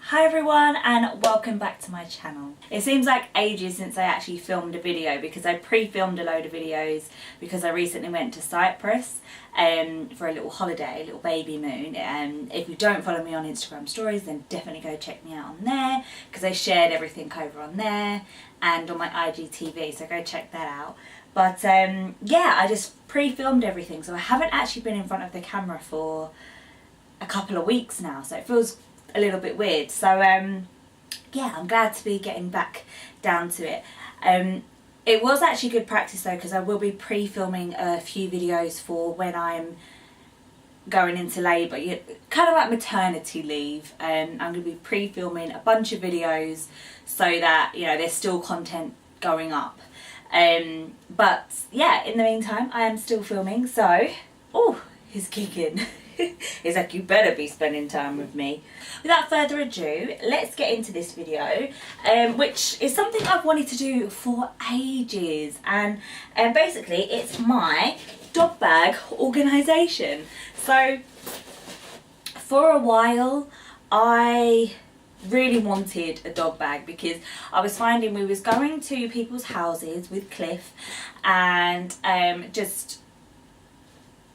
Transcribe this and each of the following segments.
Hi everyone and welcome back to my channel. It seems like ages since I actually filmed a video because I pre-filmed a load of videos because I recently went to Cyprus for a little holiday, a little baby moon. If you don't follow me on Instagram stories, then definitely go check me out on there because I shared everything over on there and on my IGTV, so go check that out. But yeah, I just pre-filmed everything, so I haven't actually been in front of the camera for a couple of weeks now, so it feels a little bit weird. So yeah, I'm glad to be getting back down to it. It was actually good practice though, because I will be pre-filming a few videos for when I'm going into labour, kind of like maternity leave. I'm going to be pre-filming a bunch of videos so that, you know, there's still content going up. But yeah, in the meantime I am still filming, so oh, he's kicking. He's like, you better be spending time with me. Without further ado, let's get into this video, which is something I've wanted to do for ages, and basically it's my dog bag organisation. So for a while I really wanted a dog bag because I was finding we was going to people's houses with Cliff and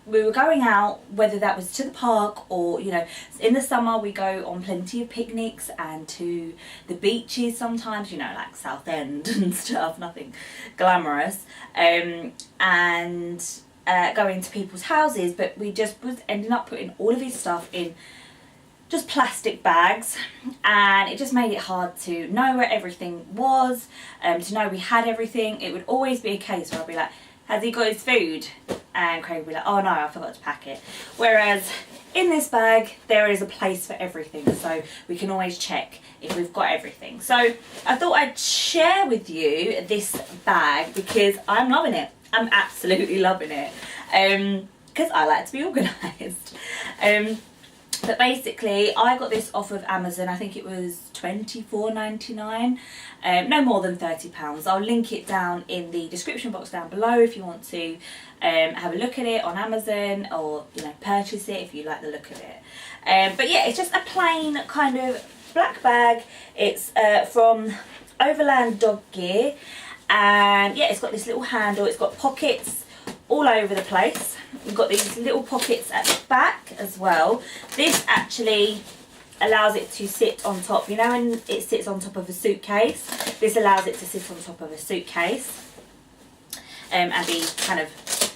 we were going out, whether that was to the park or, you know, in the summer we go on plenty of picnics and to the beaches sometimes, you know, like Southend and stuff, nothing glamorous, and going to people's houses, but we just was ending up putting all of his stuff in just plastic bags, and it just made it hard to know where everything was, to know we had everything. It would always be a case where I'd be like, has he got his food? And Craig would be like, oh no, I forgot to pack it. Whereas in this bag there is a place for everything, so we can always check if we've got everything. So I thought I'd share with you this bag because I'm loving it. I'm absolutely loving it, because I like to be organised. But basically I got this off of Amazon. I think it was £24.99, no more than £30. I'll link it down in the description box down below if you want to have a look at it on Amazon, or, you know, purchase it if you like the look of it. But yeah, it's just a plain kind of black bag. It's from Overland Dog Gear, and yeah, it's got this little handle. It's got pockets all over the place. We've got these little pockets at the back as well. This actually allows it to sit on top, you know, when it sits on top of a suitcase, this allows it to sit on top of a suitcase and be kind of,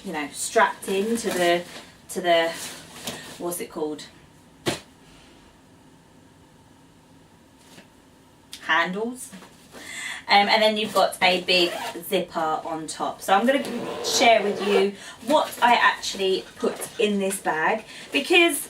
you know, strapped in to the what's it called, handles. And then you've got a big zipper on top. So I'm going to share with you what I actually put in this bag, because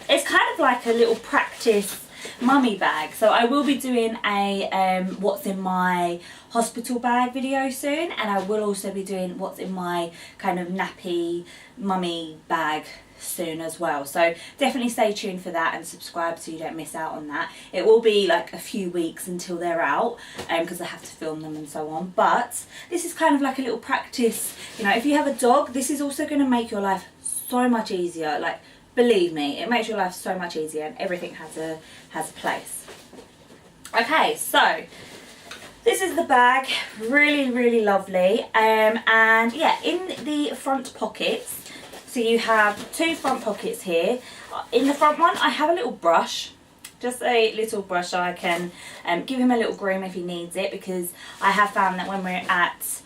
it's kind of like a little practice mummy bag. So I will be doing a what's in my hospital bag video soon, and I will also be doing what's in my kind of nappy mummy bag soon as well. So definitely stay tuned for that and subscribe so you don't miss out on that. It will be like a few weeks until they're out, because I have to film them and so on, but this is kind of like a little practice. You know, if you have a dog, this is also going to make your life so much easier. Like, believe me, it makes your life so much easier, and everything has a place. Okay, so this is the bag. Really lovely. And yeah, in the front pockets, so you have two front pockets here. In the front one I have a little brush, just a little brush, so I can give him a little groom if he needs it, because I have found that when we're at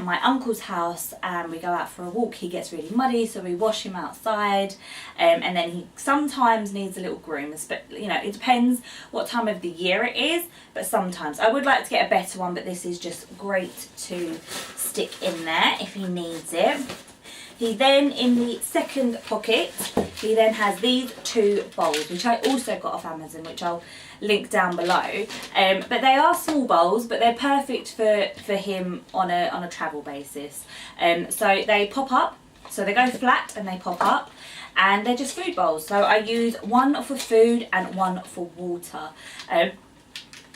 my uncle's house and we go out for a walk, he gets really muddy, so we wash him outside, and then he sometimes needs a little groom. But you know, it depends what time of the year it is, but sometimes I would like to get a better one, but this is just great to stick in there if he needs it. He then, in the second pocket, he then has these two bowls, which I also got off Amazon, which I'll link down below. But they are small bowls, but they're perfect for him on a travel basis. So they pop up, so they go flat and they pop up, and they're just food bowls. So I use one for food and one for water.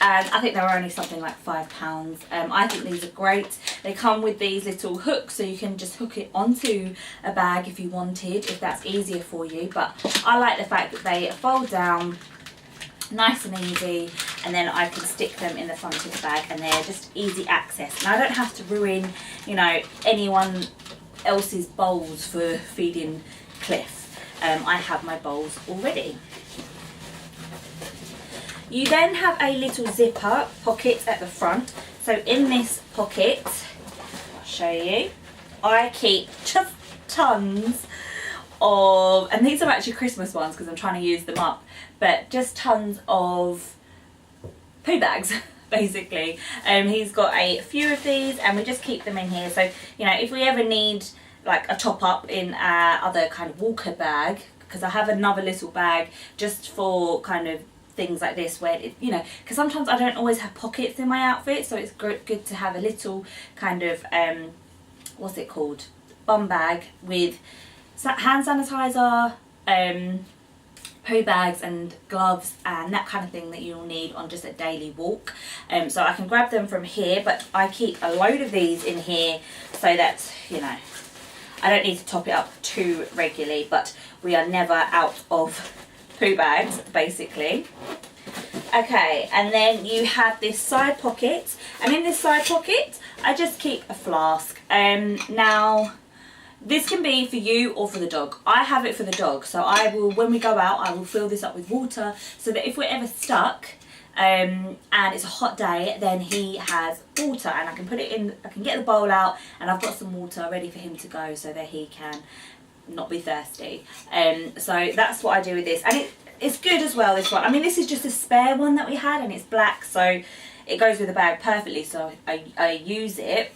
And I think they were only something like £5. I think these are great. They come with these little hooks, so you can just hook it onto a bag if you wanted, if that's easier for you. But I like the fact that they fold down nice and easy, and then I can stick them in the front of the bag, and they're just easy access, and I don't have to ruin, you know, anyone else's bowls for feeding Cliff. I have my bowls already. You then have a little zipper pocket at the front. So in this pocket, I'll show you, I keep just tons of, and these are actually Christmas ones because I'm trying to use them up, but just tons of poo bags basically. He's got a few of these, and we just keep them in here. So, you know, if we ever need like a top up in our other kind of walker bag, because I have another little bag just for kind of things like this, where it, you know, because sometimes I don't always have pockets in my outfit, so it's good to have a little kind of what's it called, bum bag with hand sanitizer, poo bags and gloves and that kind of thing that you'll need on just a daily walk. So I can grab them from here, but I keep a load of these in here so that, you know, I don't need to top it up too regularly, but we are never out of poo bags basically. Okay, and then you have this side pocket, and in this side pocket I just keep a flask. Now this can be for you or for the dog. I have it for the dog, so I will, when we go out, I will fill this up with water so that if we're ever stuck and it's a hot day, then he has water, and I can put it in, I can get the bowl out and I've got some water ready for him to go so that he can not be thirsty. So that's what I do with this, and it's good as well, this one. I mean, this is just a spare one that we had, and it's black, so it goes with the bag perfectly, so I use it.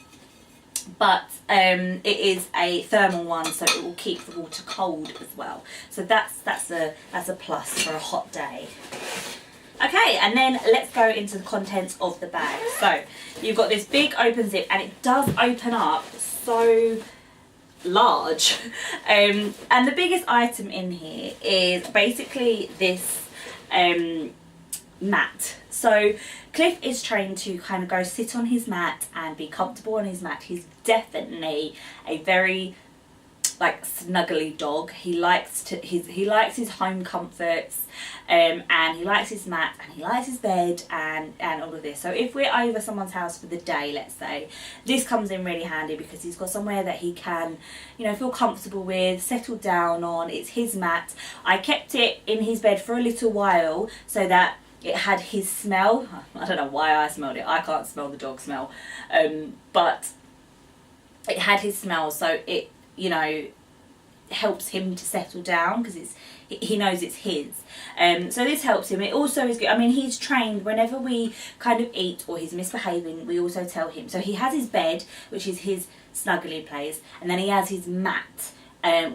But it is a thermal one, so it will keep the water cold as well. So that's a plus for a hot day. Okay, and then let's go into the contents of the bag. So you've got this big open zip, and it does open up so large. And the biggest item in here is basically this mat. So Cliff is trained to kind of go sit on his mat and be comfortable on his mat. He's definitely a very like snuggly dog. He likes his home comforts, and he likes his mat, and he likes his bed, and all of this. So if we're over someone's house for the day, let's say, this comes in really handy because he's got somewhere that he can, you know, feel comfortable with, settle down on. It's his mat. I kept it in his bed for a little while so that it had his smell. I don't know why I smelled it. I can't smell the dog smell, but it had his smell, so it, you know, helps him to settle down because he knows it's his. So this helps him. It also is good. I mean, he's trained whenever we kind of eat or he's misbehaving, we also tell him. So he has his bed, which is his snuggly place, and then he has his mat,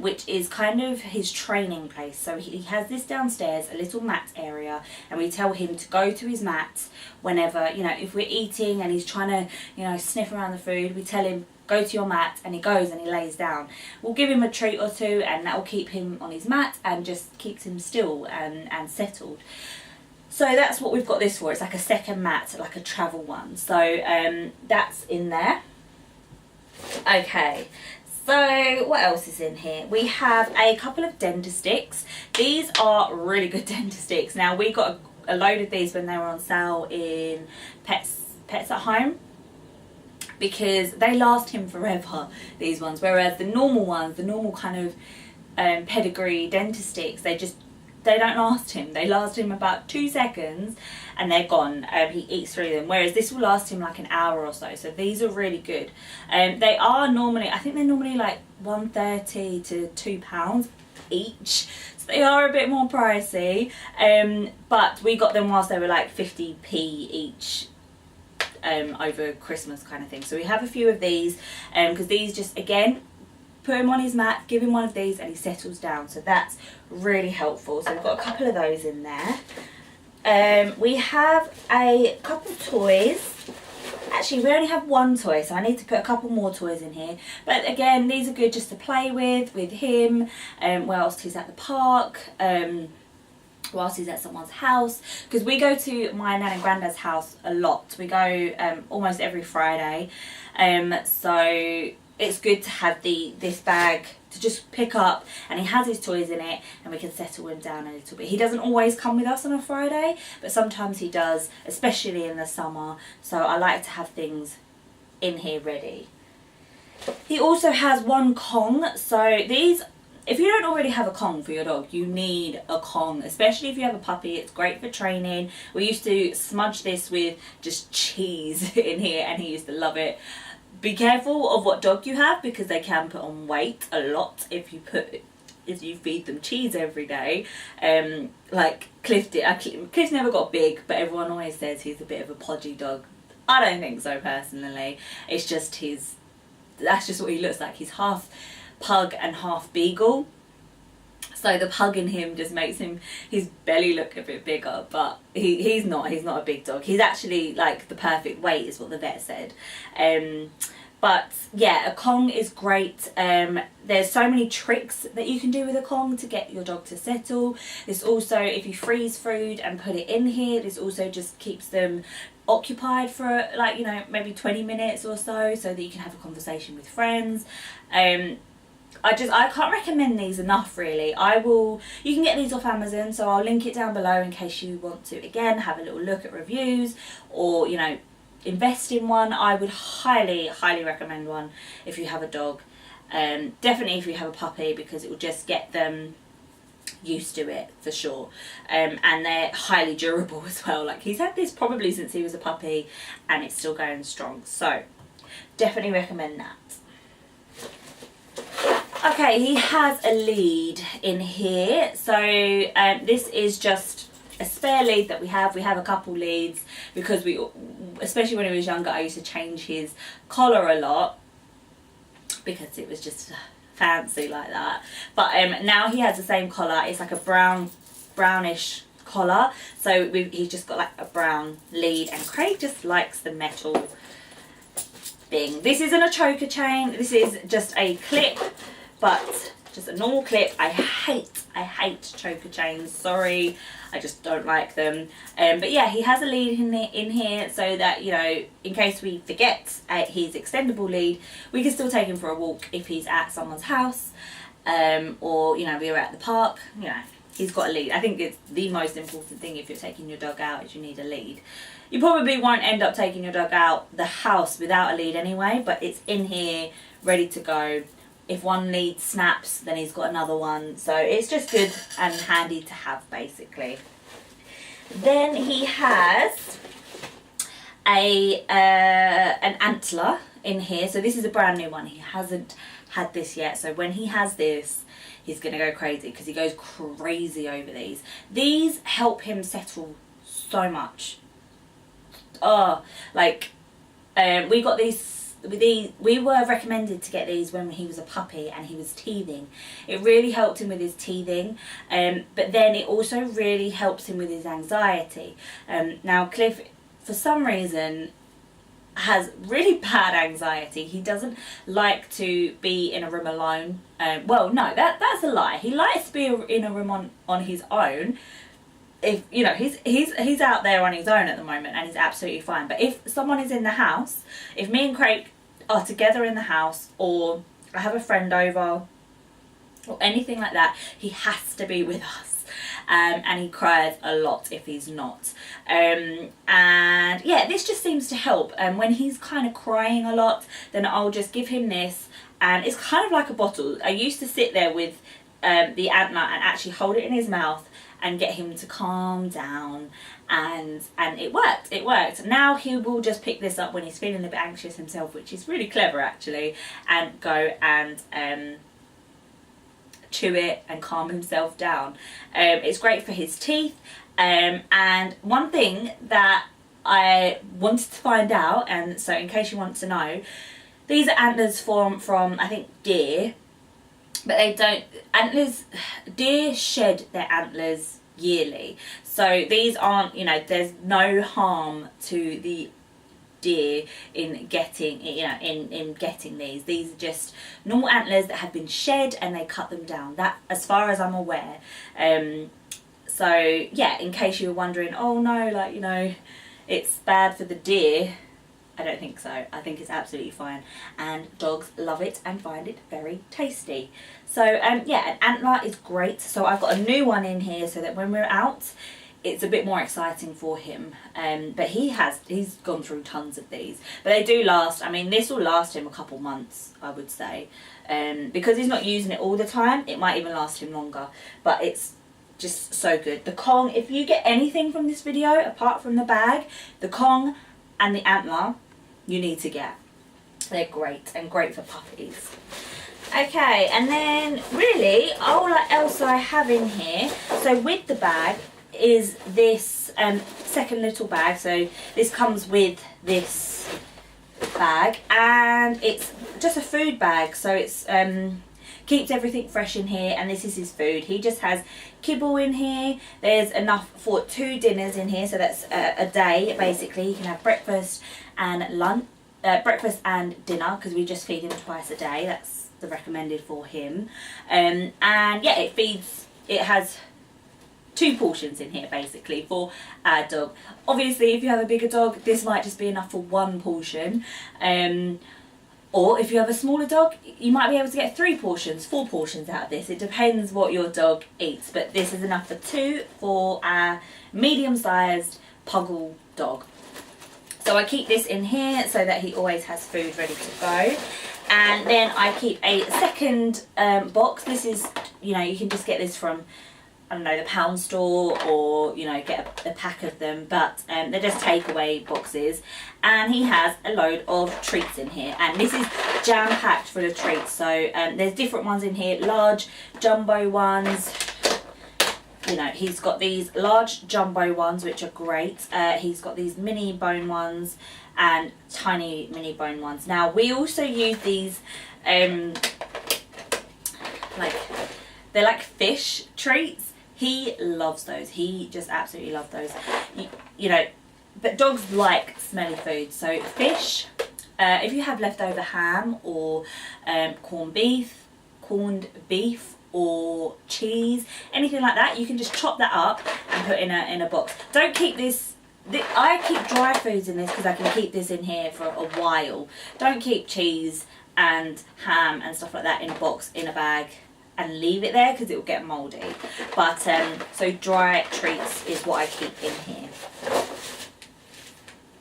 which is kind of his training place. So he has this downstairs, a little mat area, and we tell him to go to his mat whenever, you know, if we're eating and he's trying to, you know, sniff around the food, we tell him, go to your mat, and he goes and he lays down. We'll give him a treat or two, and that will keep him on his mat and just keeps him still and settled. So that's what we've got this for. It's like a second mat, like a travel one. So that's in there. Okay, so what else is in here? We have a couple of denter sticks. These are really good denter sticks. Now, we got a load of these when they were on sale in Pets at Home, because they last him forever, these ones, whereas the normal ones, the normal kind of pedigree denter sticks, they don't last him. They last him about 2 seconds and they're gone. He eats through them, whereas this will last him like an hour or so. So these are really good. They are normally, I think they're normally like $1.30 to £2 each, so they are a bit more pricey, but we got them whilst they were like 50p each, over Christmas kind of thing. So we have a few of these, because these just, again, put him on his mat, give him one of these, and he settles down. So that's really helpful. So we've got a couple of those in there. We have a couple of toys. Actually, we only have one toy, so I need to put a couple more toys in here. But again, these are good just to play with him, whilst he's at the park, whilst he's at someone's house, because we go to my nan and granddad's house a lot. We go almost every Friday, so it's good to have this bag to just pick up, and he has his toys in it, and we can settle him down a little bit. He doesn't always come with us on a Friday, but sometimes he does, especially in the summer. So I like to have things in here ready. He also has one Kong. So these, if you don't already have a Kong for your dog, you need a Kong, especially if you have a puppy. It's great for training. We used to smudge this with just cheese in here, and he used to love it. Be careful of what dog you have, because they can put on weight a lot if you feed them cheese every day. Like Cliff did. Cliff never got big, but everyone always says he's a bit of a podgy dog. I don't think so personally. It's just that's just what he looks like. He's half pug and half beagle. So the pug in him just makes his belly look a bit bigger, but he's not a big dog. He's actually like the perfect weight is what the vet said. But yeah, a Kong is great. There's so many tricks that you can do with a Kong to get your dog to settle. This also, if you freeze food and put it in here, this also just keeps them occupied for like, you know, maybe 20 minutes or so that you can have a conversation with friends. I can't recommend these enough really. You can get these off Amazon, so I'll link it down below in case you want to, again, have a little look at reviews or, you know, invest in one. I would highly recommend one if you have a dog. Definitely if you have a puppy, because it will just get them used to it for sure. And they're highly durable as well. Like, he's had this probably since he was a puppy and it's still going strong, so definitely recommend that. Okay, he has a lead in here. So this is just a spare lead that we have. We have a couple leads because especially when he was younger, I used to change his collar a lot because it was just fancy like that. But now he has the same collar. It's like a brownish collar. So he's just got like a brown lead, and Craig just likes the metal thing. This isn't a choker chain. This is just a clip. But just a normal clip. I hate choker chains, sorry, I just don't like them. But yeah, he has a lead in here so that, you know, in case we forget his extendable lead, we can still take him for a walk if he's at someone's house, or, you know, we were at the park, you know, he's got a lead. I think it's the most important thing if you're taking your dog out, is you need a lead. You probably won't end up taking your dog out the house without a lead anyway, but it's in here ready to go. If one lead snaps, then he's got another one. So it's just good and handy to have, basically. Then he has an Antler in here. So this is a brand new one. He hasn't had this yet. So when he has this, he's going to go crazy because he goes crazy over these. These help him settle so much. Oh, like, we got these. We were recommended to get these when he was a puppy and he was teething. It really helped him with his teething, but then it also really helps him with his anxiety. Now Cliff, for some reason, has really bad anxiety. He doesn't like to be in a room alone. Well, no, that's a lie. He likes to be in a room on his own. If you know, he's out there on his own at the moment and he's absolutely fine. But if someone is in the house, if me and Craig are together in the house, or I have a friend over or anything like that, he has to be with us. And he cries a lot if he's not. And yeah, this just seems to help. And when he's kind of crying a lot, then I'll just give him this, and it's kind of like a bottle. I used to sit there with the Antler and actually hold it in his mouth and get him to calm down, and it worked. Now he will just pick this up when he's feeling a bit anxious himself, which is really clever actually, and go and chew it and calm himself down. It's great for his teeth, and one thing that I wanted to find out, and so in case you want to know, these are antlers from I think deer. But they don't, deer shed their antlers yearly. So these aren't, you know, there's no harm to the deer in getting, you know, in getting these. These are just normal antlers that have been shed and they cut them down. That, as far as I'm aware. So yeah, in case you were wondering, oh no, like, you know, it's bad for the deer. I don't think so. I think it's absolutely fine, and dogs love it and find it very tasty. So yeah, an Antler is great. So I've got a new one in here so that when we're out, it's a bit more exciting for him. But he's gone through tons of these, but they do last. I mean, this will last him a couple months, I would say, because he's not using it all the time. It might even last him longer, but it's just so good. The Kong, if you get anything from this video apart from the bag, the Kong and the Antler you need to get. They're great, and great for puppies. Okay, and then really all else I have in here, so with the bag is this second little bag. So this comes with this bag, and it's just a food bag, so it's keeps everything fresh in here, and this is his food. He just has kibble in here. There's enough for 2 dinners in here, so that's a day basically. He can have breakfast and lunch, breakfast and dinner, because we just feed him twice a day. That's the recommended for him. And yeah, it has 2 portions in here basically for our dog. Obviously if you have a bigger dog, this might just be enough for 1 portion, or if you have a smaller dog, you might be able to get 3 portions, 4 portions out of this. It depends what your dog eats, but this is enough for 2 for our medium-sized puggle dog. So I keep this in here so that he always has food ready to go. And then I keep a second box. This is, you know, you can just get this from, I don't know, the pound store, or, you know, get a pack of them, but they're just takeaway boxes. And he has a load of treats in here, and this is jam packed full of treats. So there's different ones in here, large jumbo ones. You know, he's got these large jumbo ones which are great. He's got these mini bone ones and tiny mini bone ones. Now we also use these like, they're like fish treats. He loves those. He just absolutely loves those. You know, but dogs like smelly food. So fish, if you have leftover ham or corned beef or cheese, anything like that, you can just chop that up and put in a box. Don't keep this. I keep dry foods in this because I can keep this in here for a while. Don't keep cheese and ham and stuff like that in a box, in a bag, and leave it there because it will get mouldy. But so dry treats is what I keep in here.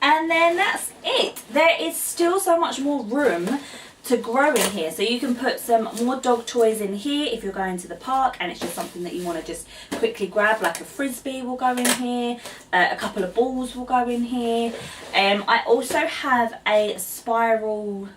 And then that's it. There is still so much more room to grow in here, so you can put some more dog toys in here if you're going to the park and it's just something that you want to just quickly grab, like a frisbee will go in here, a couple of balls will go in here. I also have a spiral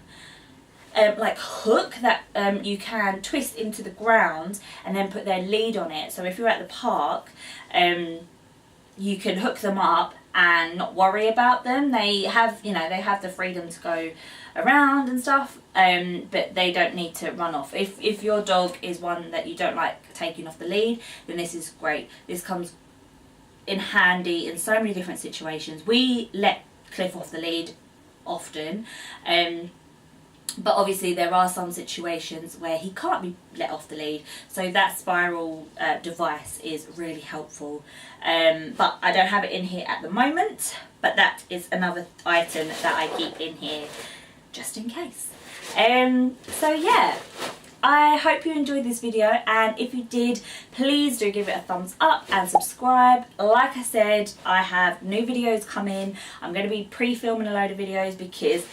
like hook that you can twist into the ground and then put their lead on it, so if you're at the park you can hook them up and not worry about them. They have, you know, they have the freedom to go around and stuff, but they don't need to run off. If your dog is one that you don't like taking off the lead, then this is great. This comes in handy in so many different situations. We let Cliff off the lead often, but obviously there are some situations where he can't be let off the lead, so that spiral device is really helpful. But I don't have it in here at the moment, but that is another item that I keep in here just in case. So yeah, I hope you enjoyed this video, and if you did, please do give it a thumbs up and subscribe. Like I said, I have new videos coming. I'm going to be pre-filming a load of videos because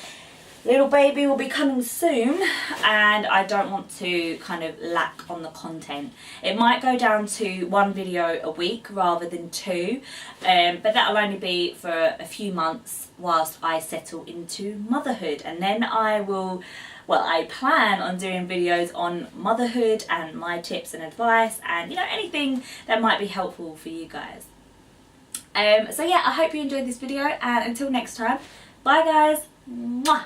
little baby will be coming soon and I don't want to kind of lack on the content. It might go down to 1 video a week rather than 2, but that'll only be for a few months whilst I settle into motherhood, and then I will, well, I plan on doing videos on motherhood and my tips and advice and, you know, anything that might be helpful for you guys. So yeah, I hope you enjoyed this video, and until next time, bye guys. Mwah.